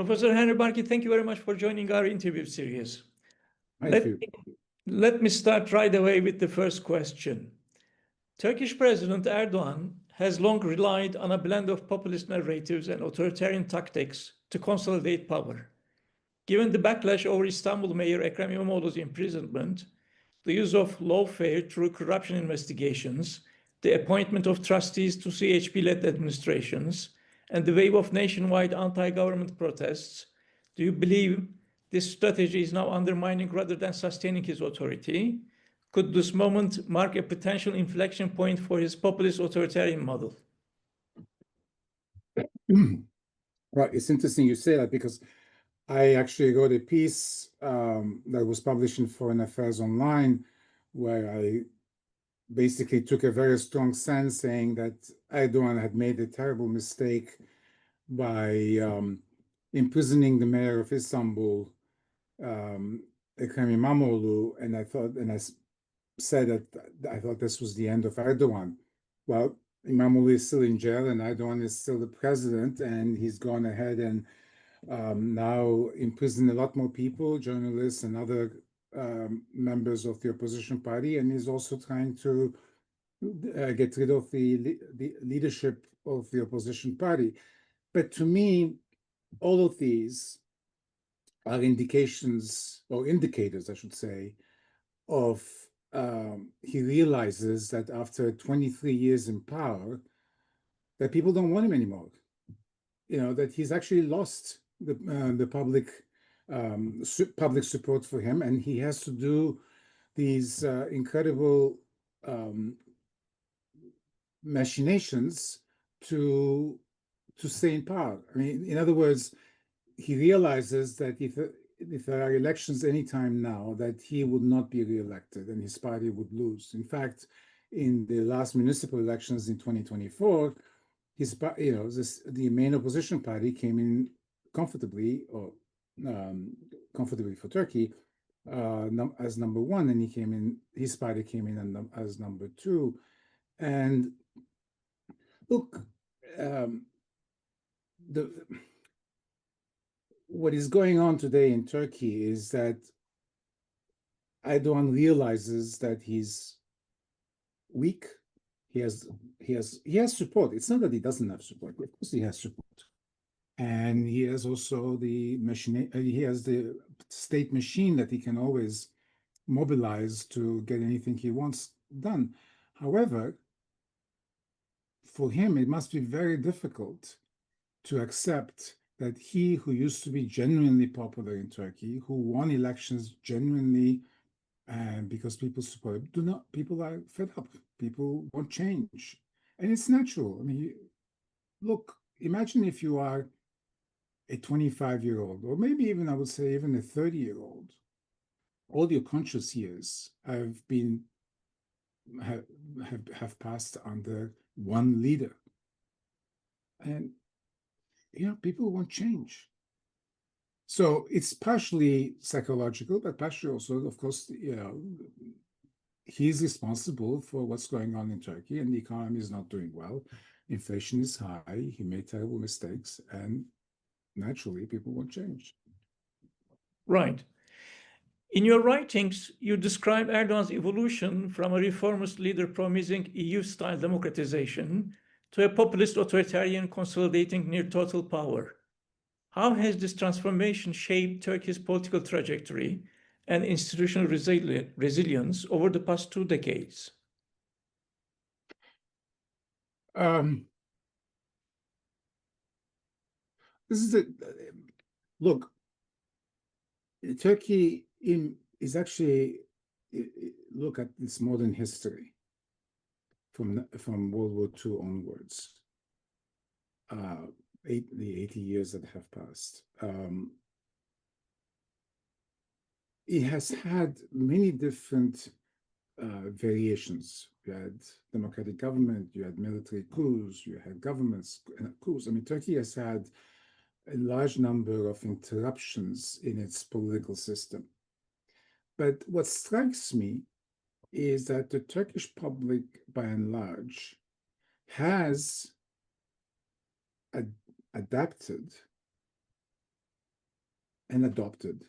Professor Henri Barkey, thank you very much for joining our interview series. Thank you. Let me start right away with the first question. Turkish President Erdogan has long relied on a blend of populist narratives and authoritarian tactics to consolidate power. Given the backlash over Istanbul Mayor Ekrem Imamoglu's imprisonment, the use of lawfare through corruption investigations, the appointment of trustees to CHP-led administrations, and the wave of nationwide anti-government protests, do you believe this strategy is now undermining rather than sustaining his authority? Could this moment mark a potential inflection point for his populist authoritarian model? Well, it's interesting you say that because I actually wrote a piece that was published in Foreign Affairs Online where I basically took a very strong stand saying that Erdogan had made a terrible mistake by imprisoning the mayor of Istanbul, Ekrem Imamoglu, and I said that I thought this was the end of Erdogan. Well, Imamoglu is still in jail and Erdogan is still the president, and he's gone ahead and now imprisoned a lot more people, journalists and other members of the opposition party, and he's also trying to get rid of the leadership of the opposition party. But to me, all of these are indications, or indicators, I should say, of he realizes that after 23 years in power, that people don't want him anymore. You know, that he's actually lost the public support for him, and he has to do these incredible machinations to stay in power. I mean, in other words, he realizes that if there are elections anytime now, that he would not be reelected and his party would lose. In fact, in the last municipal elections in 2024, the main opposition party came in comfortably, or comfortably for Turkey, as number one, and his party came in as number two. And look, what is going on today in Turkey is that Erdogan realizes that he's weak. He has support. It's not that he doesn't have support. Of course, he has support, and he has also the machine. He has the state machine that he can always mobilize to get anything he wants done. However, for him, it must be very difficult to accept that he, who used to be genuinely popular in Turkey, who won elections genuinely, and because people support him, people are fed up. People want change. And it's natural. I mean, look, imagine if you are a 25-year-old, or maybe even, I would say, even a 30-year-old. All your conscious years have passed under one leader. And people want change. So it's partially psychological, but partially also, of course, he's responsible for what's going on in Turkey, and the economy is not doing well. Inflation is high. He made terrible mistakes, and naturally, people want change. Right. In your writings, you describe Erdogan's evolution from a reformist leader promising EU-style democratization to a populist authoritarian consolidating near total power. How has this transformation shaped Turkey's political trajectory and institutional resilience over the past 2 decades? Look, Turkey is actually, look at its modern history from World War II onwards. The 80 years that have passed. It has had many different variations. You had democratic government, you had military coups, you had governments coups. I mean, Turkey has had a large number of interruptions in its political system. But what strikes me is that the Turkish public, by and large, has adapted and adopted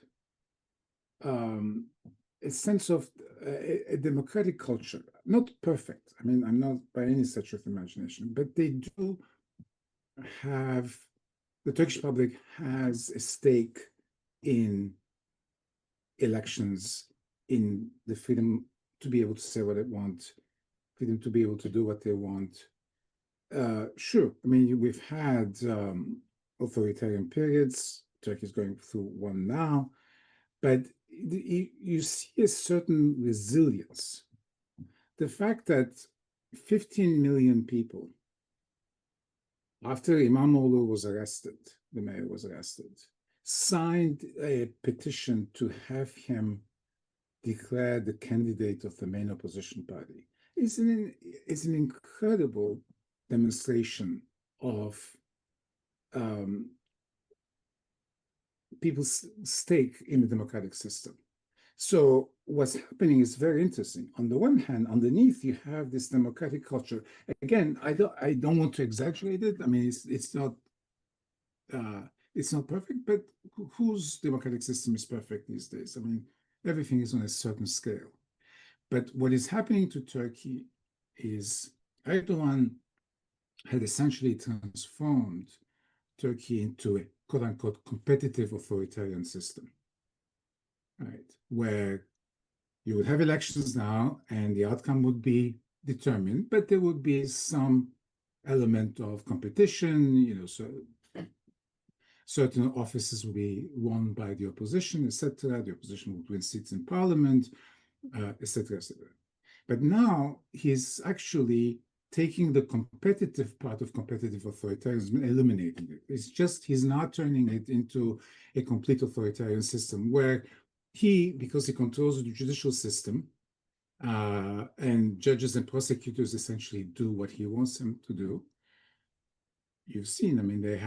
a sense of a democratic culture. Not perfect. I mean, I'm not by any stretch of imagination, but they do have, the Turkish public has a stake in elections, in the freedom to be able to say what they want, freedom to be able to do what they want. Sure, I mean, we've had authoritarian periods. Turkey is going through one now, but you see a certain resilience. The fact that 15 million people, after Imamoglu was arrested, the mayor was arrested, signed a petition to have him declared the candidate of the main opposition party. It's an incredible demonstration of people's stake in the democratic system. So what's happening is very interesting. On the one hand, underneath you have this democratic culture. Again, I don't want to exaggerate it. I mean, it's not perfect, but whose democratic system is perfect these days? I mean, everything is on a certain scale. But what is happening to Turkey is Erdogan had essentially transformed Turkey into a quote-unquote competitive authoritarian system, right? Where you would have elections now and the outcome would be determined, but there would be some element of competition, you know, so certain offices will be won by the opposition, etc. The opposition would win seats in parliament, etc., etc. But now he's actually taking the competitive part of competitive authoritarianism and eliminating it. It's just he's now turning it into a complete authoritarian system where because he controls the judicial system, and judges and prosecutors essentially do what he wants them to do. You've seen, I mean, they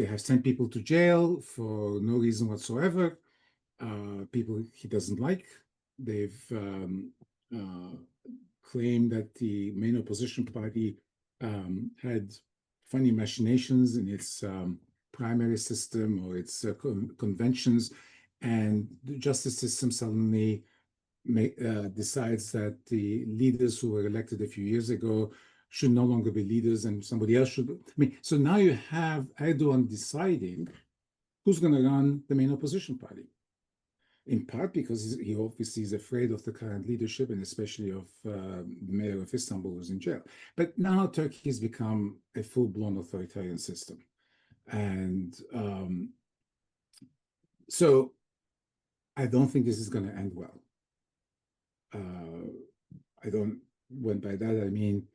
have sent people to jail for no reason whatsoever, people he doesn't like. They've claimed that the main opposition party had funny machinations in its primary system or its conventions, and the justice system suddenly decides that the leaders who were elected a few years ago should no longer be leaders and somebody else should. I mean, so now you have Erdogan deciding who's going to run the main opposition party, in part because he obviously is afraid of the current leadership and especially of the mayor of Istanbul who's in jail. But now Turkey has become a full-blown authoritarian system. And so I don't think this is going to end well. When by that I mean,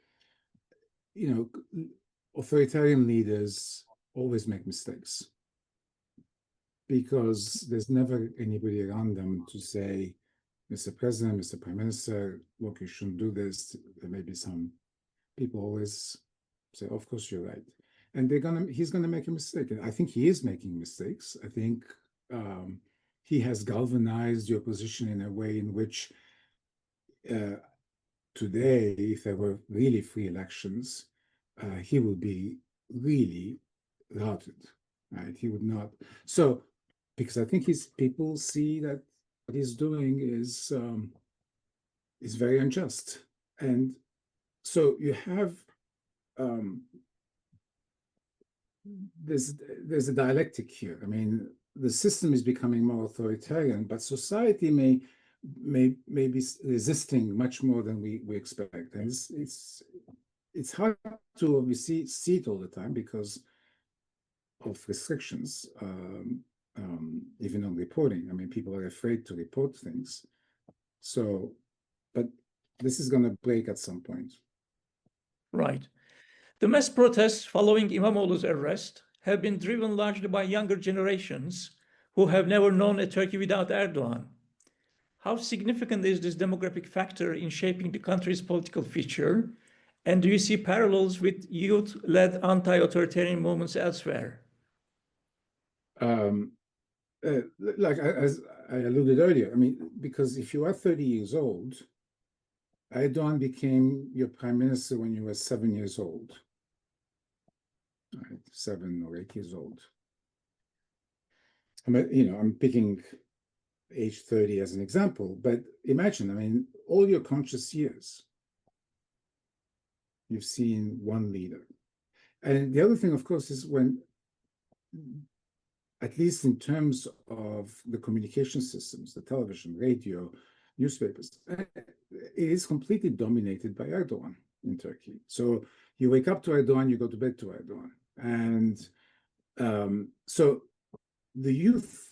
you know, authoritarian leaders always make mistakes because there's never anybody around them to say, Mr. President, Mr. Prime Minister, look, you shouldn't do this. There may be some people always say, of course you're right. And he's gonna make a mistake. And I think he is making mistakes. I think he has galvanized the opposition in a way in which today, if there were really free elections, he would be really routed, right? He would not. So, because I think people see that what he's doing is very unjust, and so you have there's a dialectic here. I mean, the system is becoming more authoritarian, but society may be resisting much more than we expect, and it's hard to obviously see it all the time because of restrictions, even on reporting. I mean, people are afraid to report things. So, but this is going to break at some point. Right. The mass protests following Imamoglu's arrest have been driven largely by younger generations who have never known a Turkey without Erdogan. How significant is this demographic factor in shaping the country's political future? And do you see parallels with youth-led anti-authoritarian movements elsewhere? Like as I alluded earlier, I mean, because if you are 30 years old, Erdogan became your prime minister when you were 7 years old, right? 7 or 8 years old. I'm picking age 30 as an example, but imagine, I mean, all your conscious years, you've seen one leader. And the other thing, of course, is when, at least in terms of the communication systems, the television, radio, newspapers, it is completely dominated by Erdogan in Turkey. So you wake up to Erdogan, you go to bed to Erdogan. And so the youth,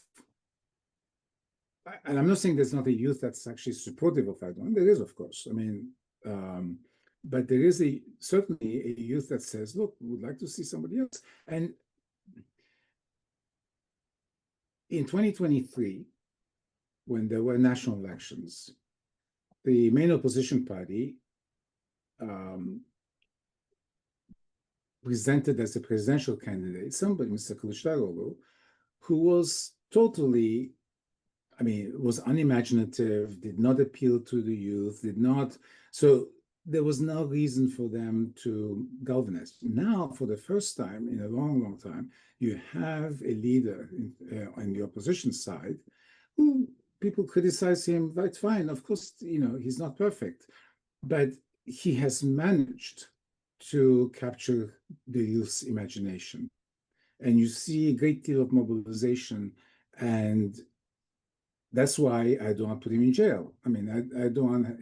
and I'm not saying there's not a youth that's actually supportive of Erdogan. There is, of course. I mean, but there is certainly a youth that says, look, we would like to see somebody else. And in 2023, when there were national elections, the main opposition party presented as a presidential candidate somebody, Mr. Kılıçdaroğlu, who was totally, I mean, was unimaginative, did not appeal to the youth, so there was no reason for them to galvanize. Now, for the first time in a long, long time, you have a leader on the opposition side who people criticize him. That's fine. Of course, he's not perfect, but he has managed to capture the youth's imagination. And you see a great deal of mobilization, and that's why Erdogan put him in jail. I mean, Erdogan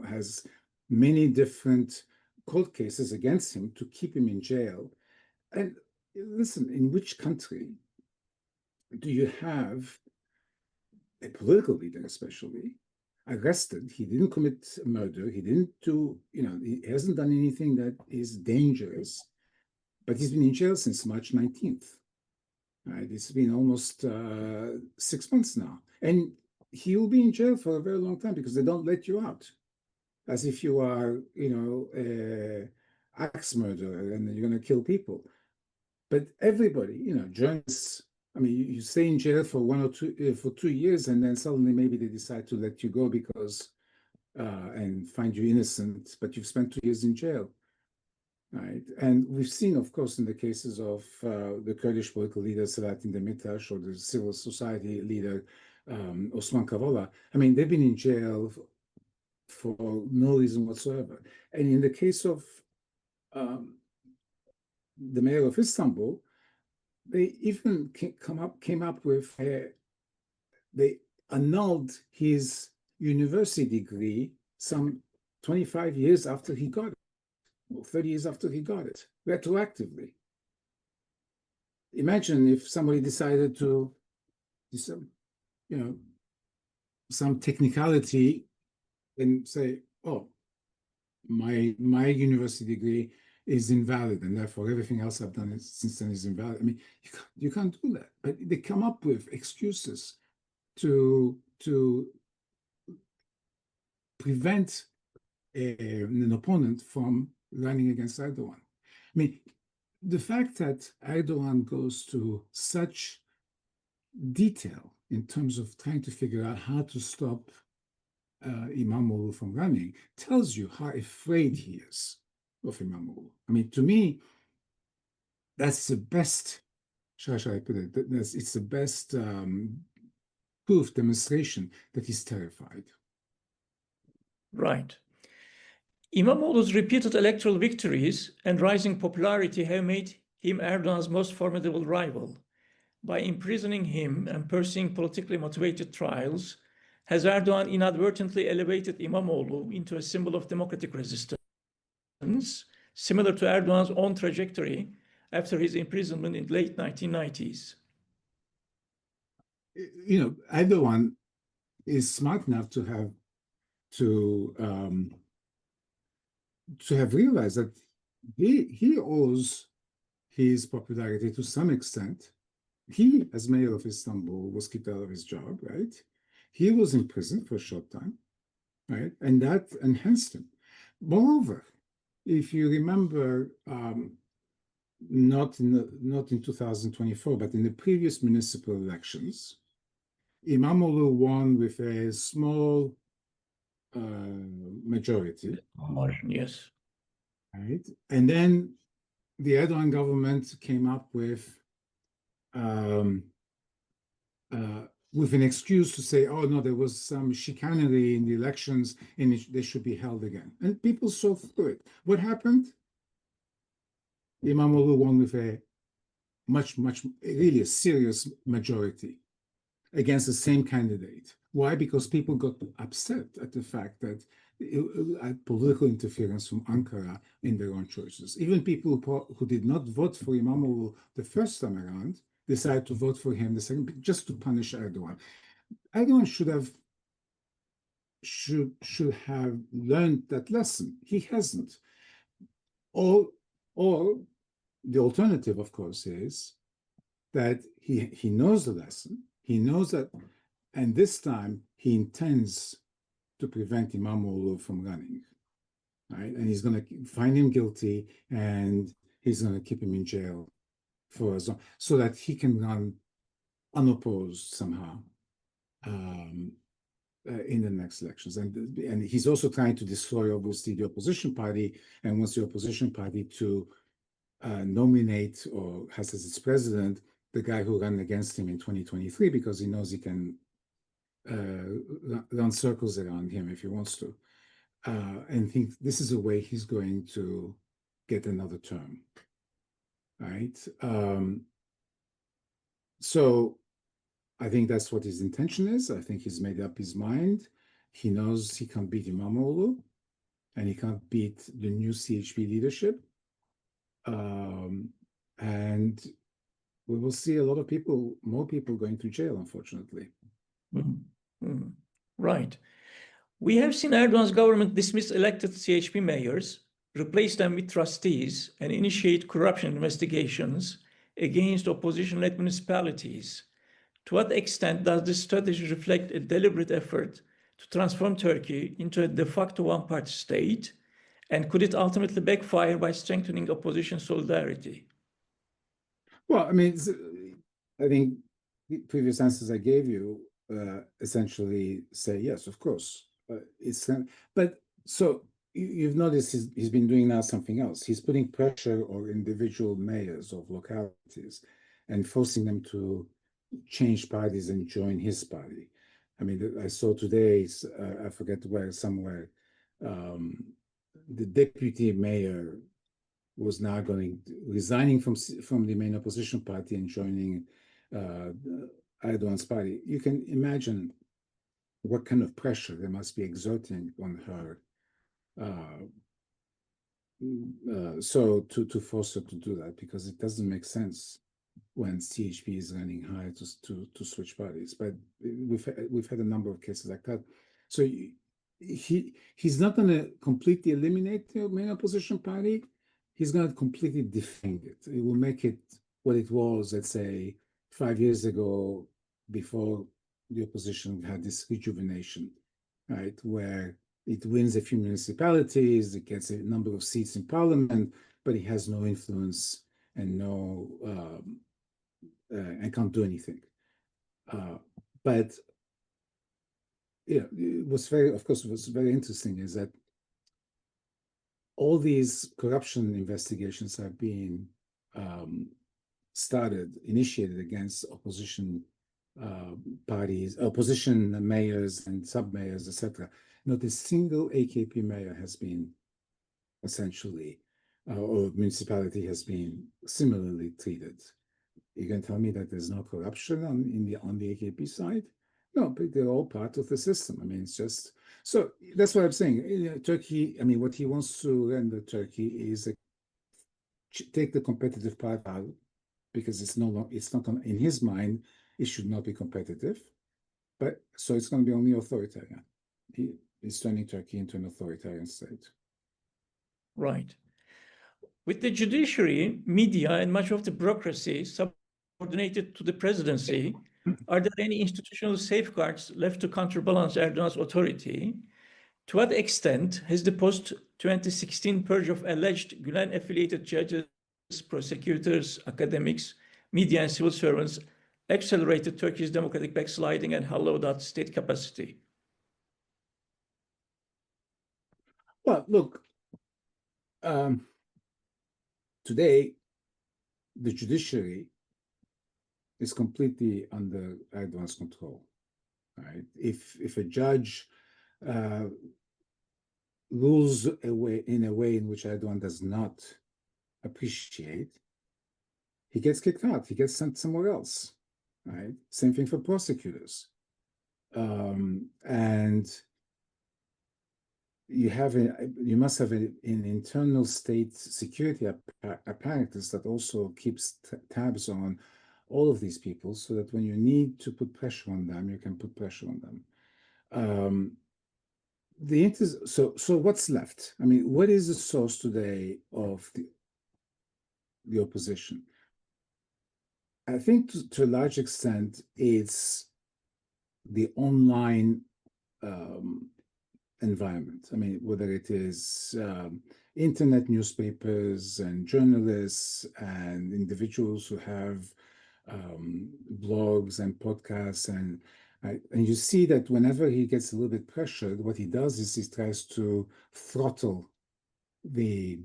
has many different court cases against him to keep him in jail. And listen, in which country do you have a political leader, especially, arrested? He didn't commit murder. He didn't do, he hasn't done anything that is dangerous, but he's been in jail since March 19th. Right? It's been almost 6 months now. And he will be in jail for a very long time because they don't let you out. As if you are, axe murderer and you're going to kill people. But everybody, joins. I mean, you stay in jail for 2 years, and then suddenly maybe they decide to let you go because, and find you innocent, but you've spent 2 years in jail. Right. And we've seen, of course, in the cases of the Kurdish political leader, Selahattin Demirtas, or the civil society leader, Osman Kavala. I mean, they've been in jail for no reason whatsoever. And in the case of the mayor of Istanbul, they even came up with they annulled his university degree some 25 years after he got it, or 30 years after he got it, retroactively. Imagine if somebody decided to do some technicality and say, oh, my university degree is invalid, and therefore everything else I've done since then is invalid. I mean, you can't do that. But they come up with excuses to prevent an opponent from running against Erdogan. I mean, the fact that Erdogan goes to such detail in terms of trying to figure out how to stop Imamoglu from running tells you how afraid he is of Imamoglu. I mean, to me, that's the best, how shall I put it? It's the best proof, demonstration that he's terrified. Right. Imamoglu's repeated electoral victories and rising popularity have made him Erdogan's most formidable rival. By imprisoning him and pursuing politically motivated trials, has Erdogan inadvertently elevated Imamoglu into a symbol of democratic resistance, similar to Erdogan's own trajectory after his imprisonment in the late 1990s? Erdogan is smart enough to have realized that he owes his popularity to some extent. He, as mayor of Istanbul, was kicked out of his job, right? He was in prison for a short time, right? And that enhanced him. Moreover, if you remember, not in 2024, but in the previous municipal elections, Imamoglu won with a small majority. Margin, yes. Right? And then the Erdogan government came up with with an excuse to say, oh, no, there was some chicanery in the elections and they should be held again. And people saw through it. What happened? Imamoglu won with a really a serious majority against the same candidate. Why? Because people got upset at the fact that political interference from Ankara in their own choices. Even people who did not vote for Imamoglu the first time around decided to vote for him the second, just to punish Erdogan. Erdogan should have learned that lesson. He hasn't. Or the alternative, of course, is that he knows the lesson. He knows that, and this time he intends to prevent Imamoglu from running, right? And he's going to find him guilty, and he's going to keep him in jail for as long, so that he can run unopposed somehow in the next elections. And he's also trying to destroy, obviously, the opposition party, and wants the opposition party to nominate or has as its president the guy who ran against him in 2023, because he knows he can run circles around him if he wants to, and think this is a way he's going to get another term, right? So I think that's what his intention is. I think he's made up his mind. He knows he can't beat Imamoglu, and he can't beat the new CHP leadership. And we will see a lot of more people going to jail, unfortunately. Mm-hmm. Mm-hmm. Right. We have seen Erdogan's government dismiss elected CHP mayors, replace them with trustees, and initiate corruption investigations against opposition-led municipalities. To what extent does this strategy reflect a deliberate effort to transform Turkey into a de facto one-party state? And could it ultimately backfire by strengthening opposition solidarity? Well, I mean, I think the previous answers I gave you essentially say yes, of course. But so you've noticed he's been doing now something else. He's putting pressure on individual mayors of localities and forcing them to change parties and join his party. I mean, I saw today, I forget where, somewhere, the deputy mayor was now resigning from the main opposition party and joining Erdogan's party. You can imagine what kind of pressure they must be exerting on her. So to force her to do that, because it doesn't make sense when CHP is running high to switch parties. But we've had a number of cases like that. So he's not going to completely eliminate the main opposition party. He's going to completely defang it. It will make it what it was, let's say, 5 years ago, before the opposition had this rejuvenation, right, where it wins a few municipalities, it gets a number of seats in parliament, but it has no influence and and can't do anything. But yeah, it was very interesting is that all these corruption investigations have been initiated against opposition parties, opposition mayors and sub-mayors, etc. Not a single AKP mayor has been essentially, or municipality has been similarly treated. You can tell me that there's no corruption on the AKP side? No, but they're all part of the system. I mean, it's just, so that's what I'm saying. Turkey, I mean, what he wants to render Turkey is take the competitive part out, because it's not in his mind, it should not be competitive. But so it's going to be only authoritarian. He's turning Turkey into an authoritarian state. Right. With the judiciary, media, and much of the bureaucracy subordinated to the presidency, are there any institutional safeguards left to counterbalance Erdogan's authority? To what extent has the post-2016 purge of alleged Gülen-affiliated judges, prosecutors, academics, media, and civil servants accelerated Turkey's democratic backsliding and hollowed out state capacity? Well, look, today, the judiciary is completely under Erdogan's control. Right? If a judge rules in a way in which Erdogan does not appreciate, he gets kicked out. He gets sent somewhere else. Right? Same thing for prosecutors. And you must have an internal state security apparatus that also keeps tabs on all of these people, so that when you need to put pressure on them, you can put pressure on them. So what's left? I mean, what is the source today of the opposition? I think to a large extent, it's the online environment. I mean, whether it is internet newspapers and journalists and individuals who have blogs and podcasts, and you see that whenever he gets a little bit pressured, what he does is he tries to throttle the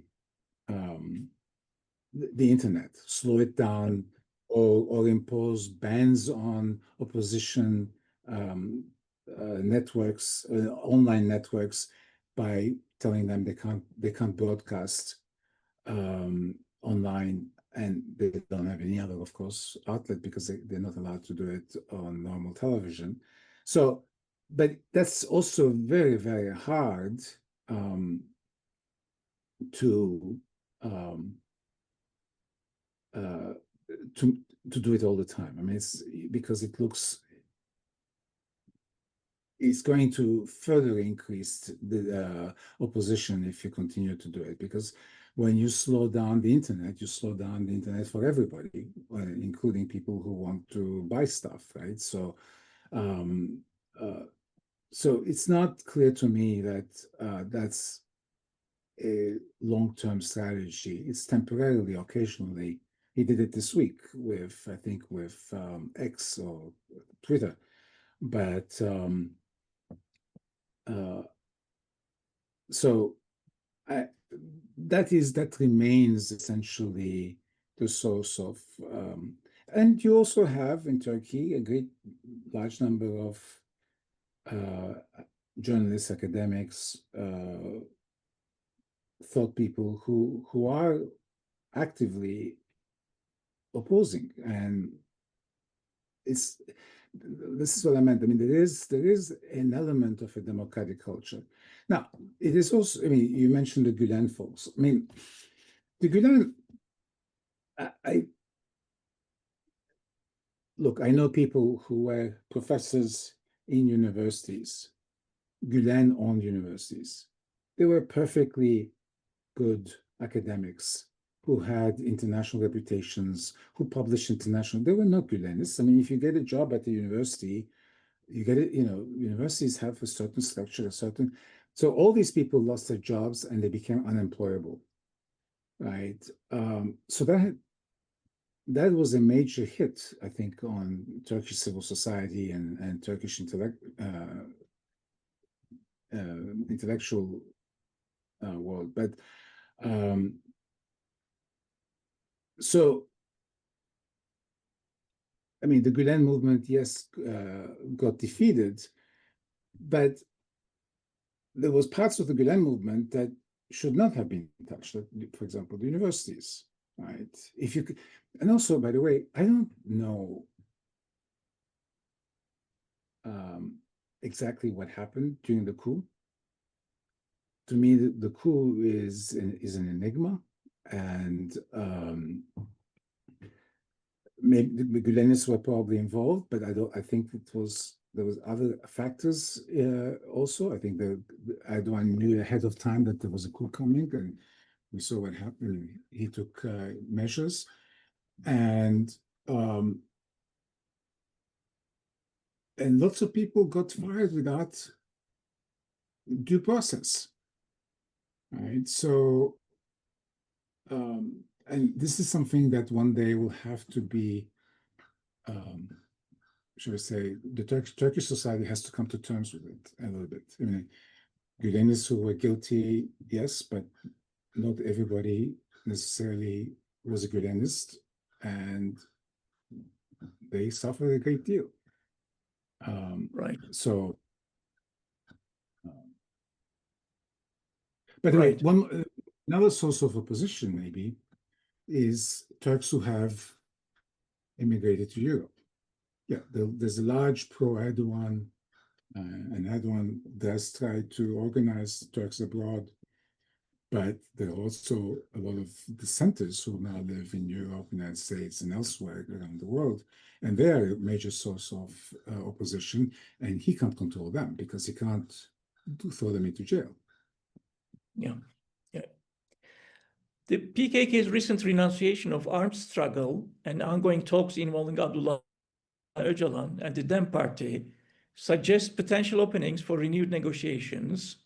internet, slow it down, or impose bans on opposition networks, online networks, by telling them they can't broadcast online, and they don't have any other, of course, outlet, because they're not allowed to do it on normal television. So, but that's also very, very hard to do it all the time. I mean, it's because it's going to further increase the opposition if you continue to do it, because when you slow down the internet, you slow down the internet for everybody, including people who want to buy stuff, right? So, so it's not clear to me that that's a long-term strategy. It's temporarily, occasionally. He did it this week with, I think, with X or Twitter, but so that remains essentially the source of, and you also have in Turkey a great large number of journalists, academics, thought people who are actively opposing, and this is what I meant. I mean, there is an element of a democratic culture. Now, it is also, I mean, you mentioned the Gülen folks. I mean, the Gülen, look, I know people who were professors in universities, Gülen-owned universities. They were perfectly good academics who had international reputations, who published international. They were not Gülenists. I mean, if you get a job at the university, you get it, universities have a certain structure, so all these people lost their jobs and they became unemployable, right? So that was a major hit, I think, on Turkish civil society and Turkish intellectual world. But so, I mean, the Gülen movement, yes, got defeated, but there was parts of the Gülen movement that should not have been touched. For example, the universities, right? If you could, and also, by the way, I don't know exactly what happened during the coup. To me, the coup is an enigma, and maybe the Gülenists were probably involved, but I think there was other factors also. I think Erdogan knew ahead of time that there was a coup coming, and we saw what happened. He took measures, and lots of people got fired without due process, right? So, and this is something that one day will have to be, should I say, the Turkish society has to come to terms with it a little bit. I mean, Gülenists who were guilty, yes, but not everybody necessarily was a Gülenist, and they suffer a great deal. Right. So, by the way, Right. another source of opposition maybe is Turks who have immigrated to Europe. Yeah, there's a large pro-Erdogan, and Erdogan does try to organize Turks abroad, but there are also a lot of dissenters who now live in Europe, United States, and elsewhere around the world, and they are a major source of opposition, and he can't control them because he can't throw them into jail. Yeah. Yeah. The PKK's recent renunciation of armed struggle and ongoing talks involving Abdullah Öcalan and the DEM Party suggest potential openings for renewed negotiations.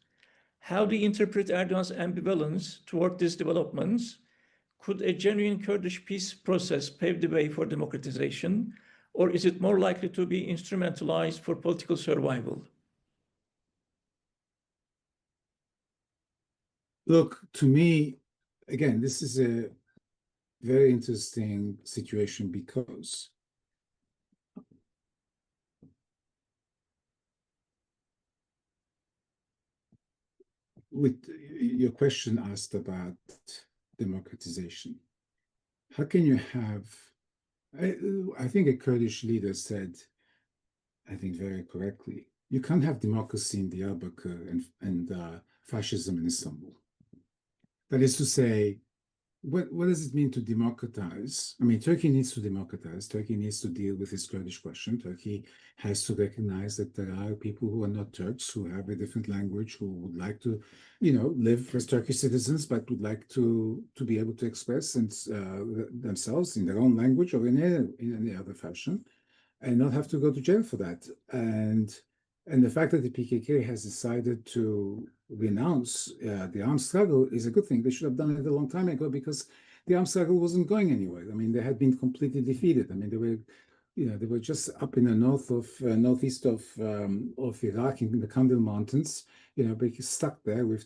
How do you interpret Erdogan's ambivalence toward these developments? Could a genuine Kurdish peace process pave the way for democratization, or is it more likely to be instrumentalized for political survival? Look, to me, again, this is a very interesting situation because with your question asked about democratization, how can you have, I think a Kurdish leader said, I think very correctly, you can't have democracy in Diyarbakir and fascism in Istanbul. That is to say, what does it mean to democratize? I mean, Turkey needs to democratize. Turkey needs to deal with this Kurdish question. Turkey has to recognize that there are people who are not Turks, who have a different language, who would like to, live as Turkish citizens, but would like to be able to express themselves in their own language or in any other fashion, and not have to go to jail for that. And the fact that the PKK has decided to renounce the armed struggle is a good thing. They should have done it a long time ago because the armed struggle wasn't going anywhere. I mean, they had been completely defeated. I mean, they were just up in the northeast of Iraq in the Kandil Mountains. But stuck there with.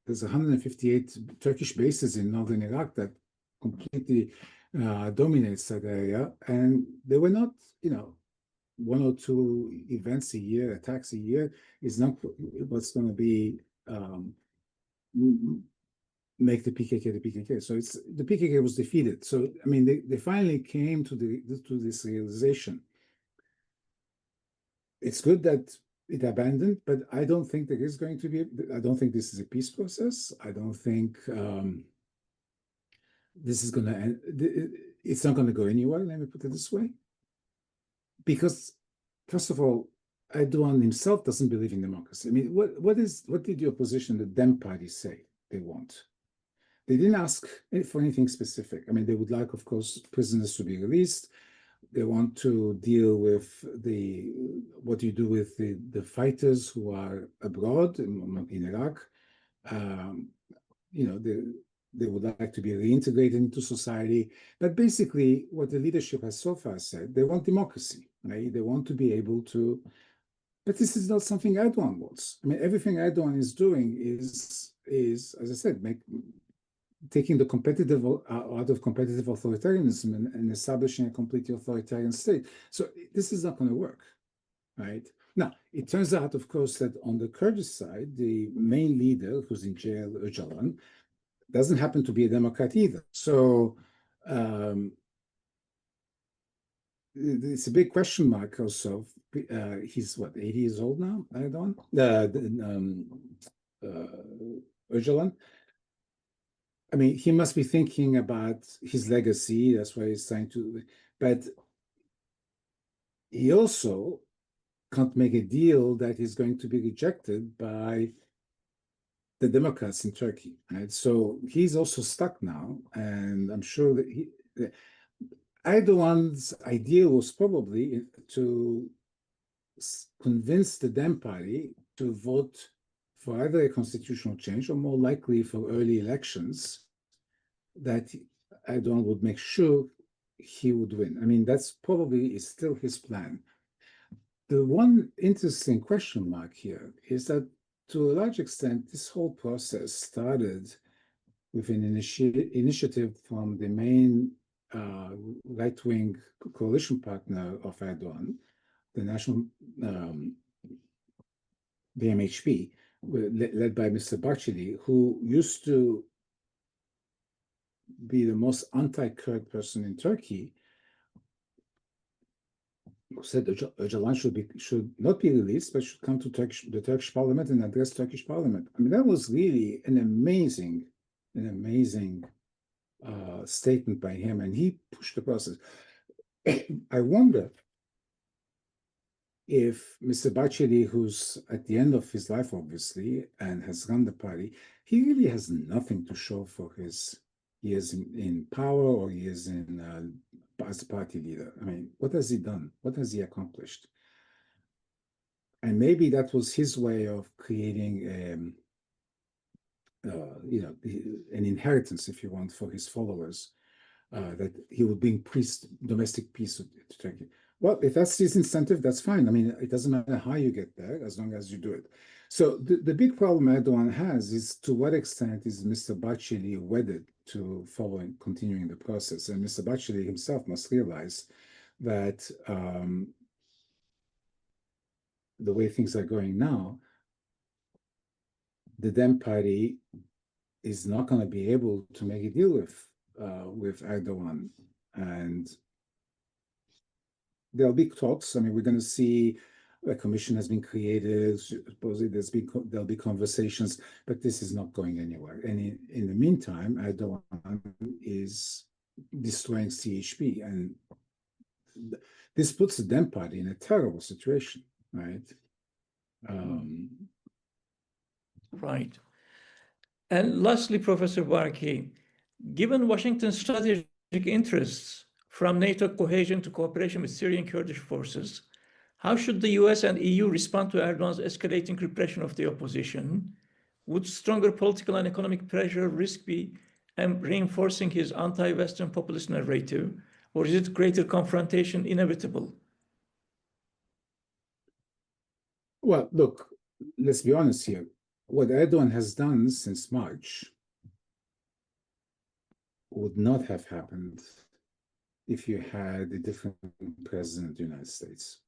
There's 158 Turkish bases in northern Iraq that completely dominates that area, and they were not, one or two events a year, attacks a year, is not what's going to be make the PKK the PKK. So the PKK was defeated. So I mean, they finally came to this realization. It's good that it abandoned, but I don't think there is going to be. I don't think this is a peace process. I don't think this is going to end. It's not going to go anywhere. Let me put it this way. Because, first of all, Erdogan himself doesn't believe in democracy. I mean, what did the opposition, the DEM party, say they want? They didn't ask for anything specific. I mean, they would like, of course, prisoners to be released. They want to deal with what do you do with the fighters who are abroad in Iraq. They would like to be reintegrated into society. But basically, what the leadership has so far said, they want democracy, right? They want to be able to, but this is not something Erdogan wants. I mean, everything Erdogan is doing is as I said, taking the competitive out of competitive authoritarianism and establishing a completely authoritarian state. So this is not going to work, right? Now, it turns out, of course, that on the Kurdish side, the main leader who's in jail, Öcalan, doesn't happen to be a Democrat either. So it's a big question mark also. He's what, 80 years old now, Erdogan? Öcalan. I mean, he must be thinking about his legacy. That's why he's trying to, but he also can't make a deal that is going to be rejected by the Democrats in Turkey, right? So he's also stuck now, and I'm sure that Erdogan's idea was probably to convince the DEM party to vote for either a constitutional change or more likely for early elections, that Erdogan would make sure he would win. I mean, that's probably is still his plan. The one interesting question mark here is that to a large extent, this whole process started with an initiative from the main right-wing coalition partner of Erdogan, the National the MHP, led by Mr. Barkey, who used to be the most anti-Kurd person in Turkey, who said Öcalan should not be released, but should come to the Turkish parliament and address Turkish parliament. I mean, that was really an amazing statement by him, and he pushed the process. I wonder if Mr. Barkey, who's at the end of his life, obviously, and has run the party, he really has nothing to show for his years in power or years in as a party leader. I mean, what has he done? What has he accomplished? And maybe that was his way of creating an inheritance, if you want, for his followers, that he would bring domestic peace to Turkey. Well, if that's his incentive, that's fine. I mean, it doesn't matter how you get there, as long as you do it. So the big problem Erdogan has is, to what extent is Mr. Barkey wedded to continuing the process? And Mr. Barkey himself must realize that the way things are going now, the Dem Party is not going to be able to make a deal with Erdogan, and there'll be talks. I mean, we're going to see a commission has been created. Supposedly there'll be conversations, but this is not going anywhere. And in the meantime, Erdogan is destroying CHP, and this puts the Dem Party in a terrible situation, right? Right. And lastly, Professor Barkey, given Washington's strategic interests, from NATO cohesion to cooperation with Syrian Kurdish forces, how should the US and EU respond to Erdogan's escalating repression of the opposition? Would stronger political and economic pressure risk be reinforcing his anti-Western populist narrative, or is it greater confrontation inevitable? Well, look, let's be honest here. What Erdogan has done since March would not have happened if you had a different president of the United States.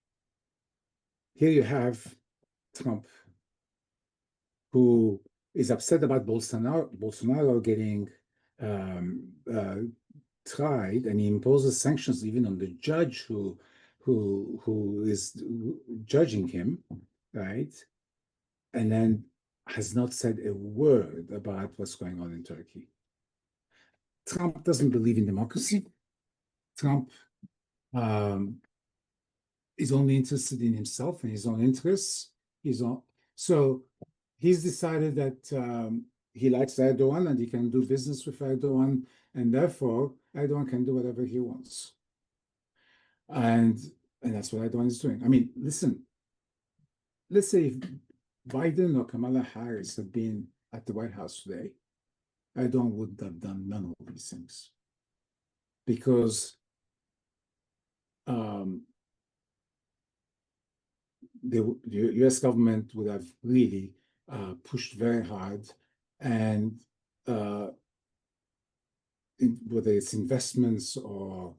Here you have Trump, who is upset about Bolsonaro getting tried, and he imposes sanctions even on the judge who is judging him, right? And then has not said a word about what's going on in Turkey. Trump doesn't believe in democracy. Trump is only interested in himself and his own interests. So he's decided that he likes Erdogan and he can do business with Erdogan, and therefore Erdogan can do whatever he wants. And that's what Erdogan is doing. I mean, listen, let's say if Biden or Kamala Harris had been at the White House today, Erdogan would have done none of these things, because the US government would have really pushed very hard, and whether it's investments or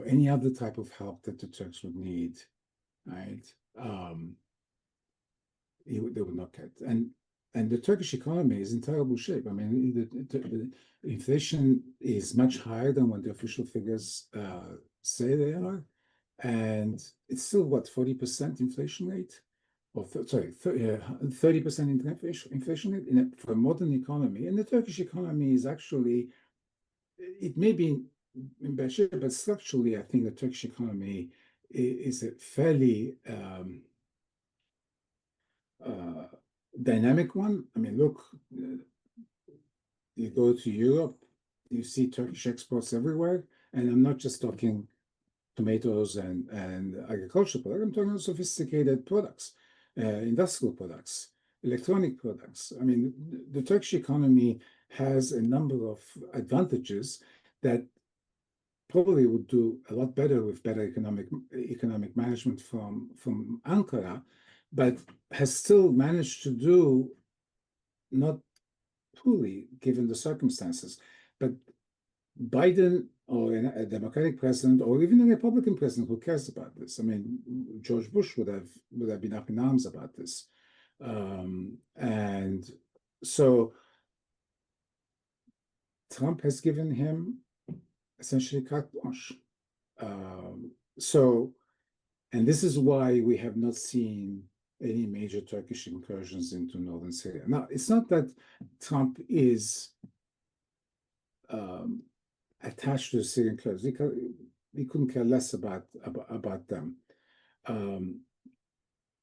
any other type of help that the Turks would need, right? They would not get. And the Turkish economy is in terrible shape. I mean, the inflation is much higher than what the official figures say they are. And it's still, what, 40% inflation rate? Or 30% inflation rate for a modern economy. And the Turkish economy is actually, it may be in bad shape, but structurally, I think the Turkish economy is a fairly dynamic one. I mean, look, you go to Europe, you see Turkish exports everywhere, and I'm not just talking tomatoes and agricultural products. I'm talking about sophisticated products, industrial products, electronic products. I mean, the Turkish economy has a number of advantages that probably would do a lot better with better economic management from Ankara, but has still managed to do not poorly given the circumstances. But Biden or a Democratic president or even a Republican president who cares about this. I mean, George Bush would have been up in arms about this. And so Trump has given him essentially carte blanche. And this is why we have not seen any major Turkish incursions into northern Syria. Now, it's not that Trump is attached to the Syrian Kurds. We couldn't care less about them.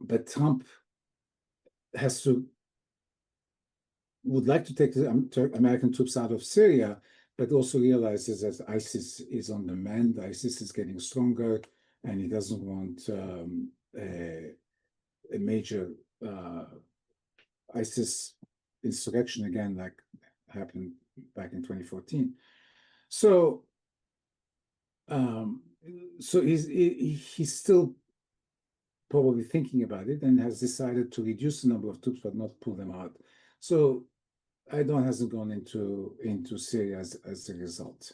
But Trump would like to take the American troops out of Syria, but also realizes that ISIS is on the mend, ISIS is getting stronger, and he doesn't want a major ISIS insurrection again, like happened back in 2014. So he's still probably thinking about it and has decided to reduce the number of troops but not pull them out. So Erdogan hasn't gone into Syria as a result.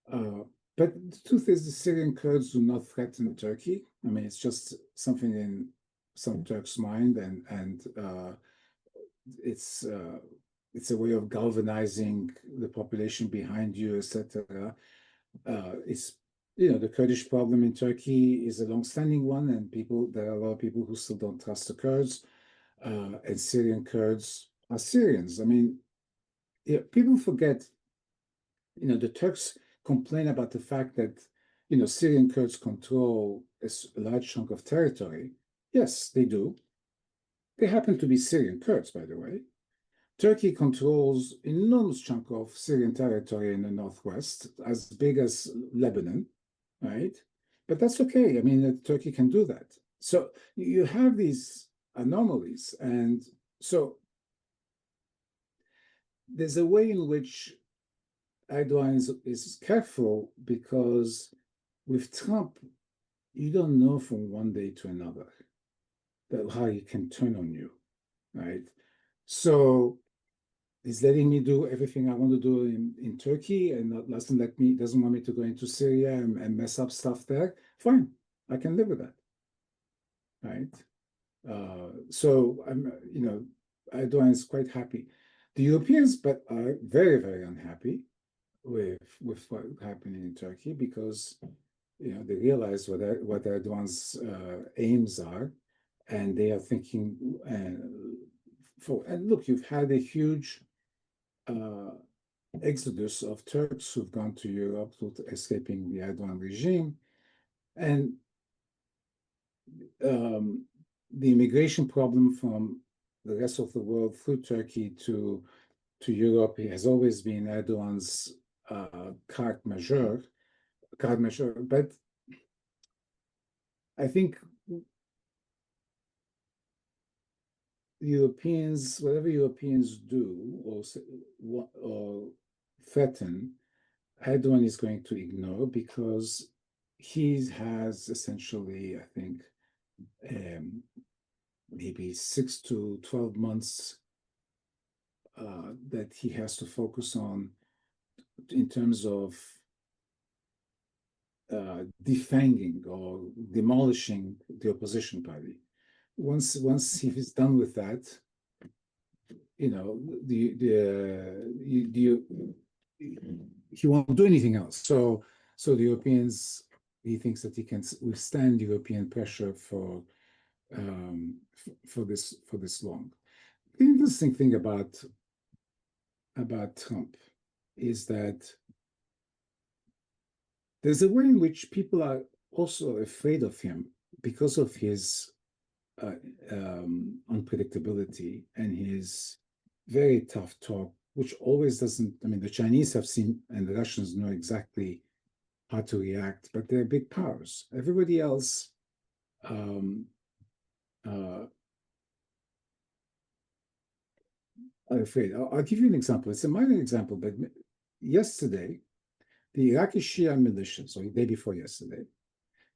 But the truth is, the Syrian Kurds do not threaten Turkey. I mean, it's just something in some Turks' mind, and it's a way of galvanizing the population behind you, etc. It's the Kurdish problem in Turkey is a long-standing one, and there are a lot of people who still don't trust the Kurds, and Syrian Kurds are Syrians. I mean, people forget, the Turks complain about the fact that, Syrian Kurds control a large chunk of territory. Yes, they do. They happen to be Syrian Kurds, by the way. Turkey controls an enormous chunk of Syrian territory in the northwest, as big as Lebanon, right? But that's okay. I mean, Turkey can do that. So you have these anomalies. And so there's a way in which Erdogan is careful, because with Trump, you don't know from one day to another how he can turn on you, right? So he's letting me do everything I want to do in Turkey, and doesn't want me to go into Syria and mess up stuff there. Fine, I can live with that, right? So Erdogan is quite happy. The Europeans, are very, very unhappy with what's happening in Turkey, because they realize what Erdogan's aims are, and they are thinking. And look, you've had a huge exodus of Turks who've gone to Europe escaping the Erdogan regime, and the immigration problem from the rest of the world through Turkey to Europe has always been Erdogan's carte majeure. But I think Europeans, whatever Europeans do or threaten, Erdogan is going to ignore, because he has essentially, I think, maybe 6 to 12 months that he has to focus on in terms of defanging or demolishing the opposition party. Once he is done with that, he won't do anything else. So the Europeans, he thinks that he can withstand European pressure for this long. The interesting thing about Trump is that there's a way in which people are also afraid of him because of his unpredictability and his very tough talk, which always doesn't. I mean, the Chinese have seen, and the Russians know exactly how to react, but they're big powers. Everybody else are afraid. I'll give you an example. It's a minor example, but yesterday, the Iraqi Shia militias, or the day before yesterday,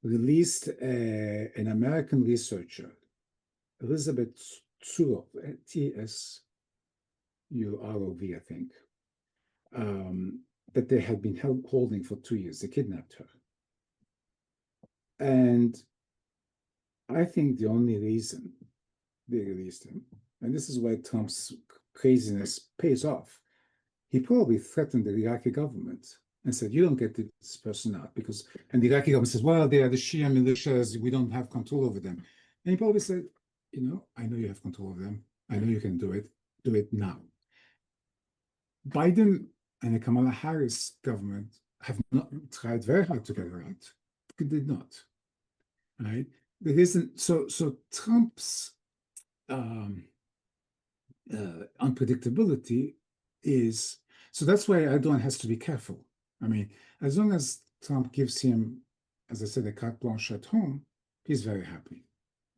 released an American researcher, Elizabeth Tsurov, Tsurov, I think. that they had been holding for 2 years. They kidnapped her. And I think the only reason they released him, and this is why Trump's craziness pays off, he probably threatened the Iraqi government and said, you don't get this person out because, and the Iraqi government says, well, they are the Shia militias, we don't have control over them. And he probably said, I know you have control over them. I know you can do it now. Biden and the Kamala Harris government have not tried very hard to get her out. They did not, right? There isn't, so Trump's unpredictability is, so that's why Erdogan has to be careful. I mean, as long as Trump gives him, as I said, a carte blanche at home, he's very happy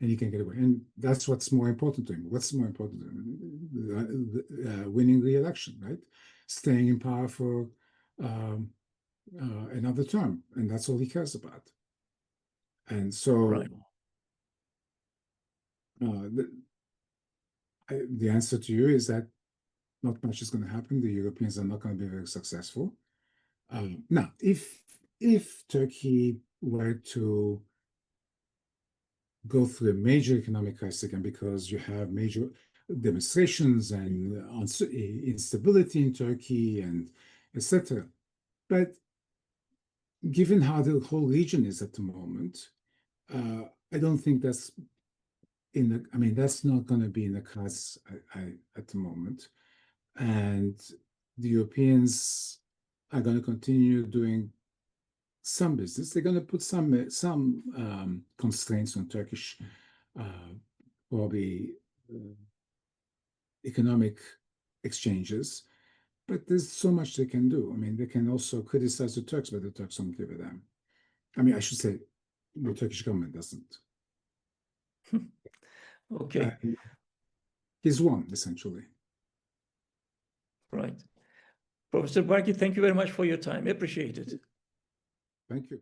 and he can get away. And that's what's more important to him. What's more important to him? Winning the election, right? Staying in power for another term. And that's all he cares about. And so Right. The answer to you is that not much is going to happen. The Europeans are not going to be very successful. Now, if Turkey were to go through a major economic crisis again, because you have major demonstrations and instability in Turkey and etc. But given how the whole region is at the moment, I don't think that's that's not going to be in the cards at the moment. And the Europeans are going to continue doing some business. They're going to put some constraints on Turkish, probably economic exchanges, but there's so much they can do. I mean, they can also criticize the Turks, but the Turks don't give a damn. I mean, I should say the Turkish government doesn't. Okay. He's won, essentially. Right. Professor Barkey, thank you very much for your time. Appreciate it. Thank you.